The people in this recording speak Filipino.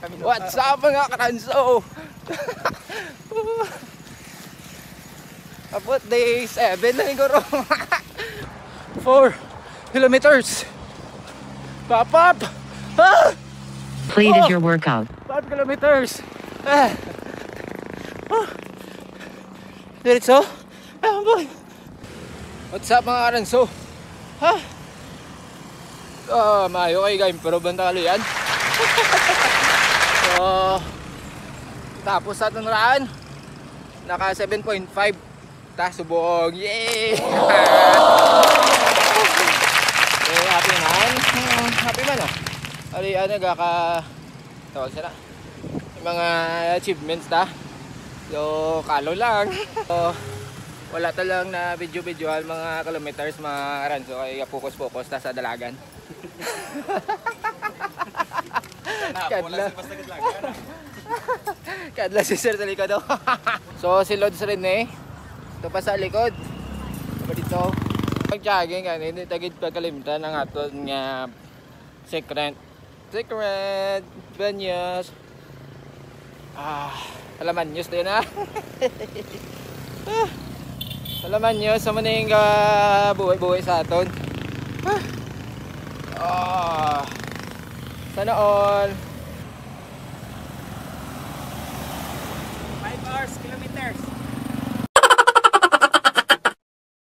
What's up mga karanso? About day 7 na siguro. 4 kilometers. Pop up! Ah! Completed your workout. 5 kilometers. Diretso? Boy. What's up mga karanso? Mayo kayo guys, pero bantalo yan. So, tapos sa tunraan, naka 7.5. Ta subong. Yay! Okay, happy man. Happy man oh. Ali nagaka tawag sila. Yung mga achievements ta. So, kalo lang. So, wala talang na video-videoal mga kilometers mga karanso, kaya focus-focus ta sa dalagan. Kadla si sir sa likod. So si Lods rin ito pa sa likod. Diba dito pag-jogging hindi tagid pagkalimtan ng aton nga secret venues. Alaman news din alaman news sa maning buhay-buhay sa aton. Sana all 5 hours, kilometers.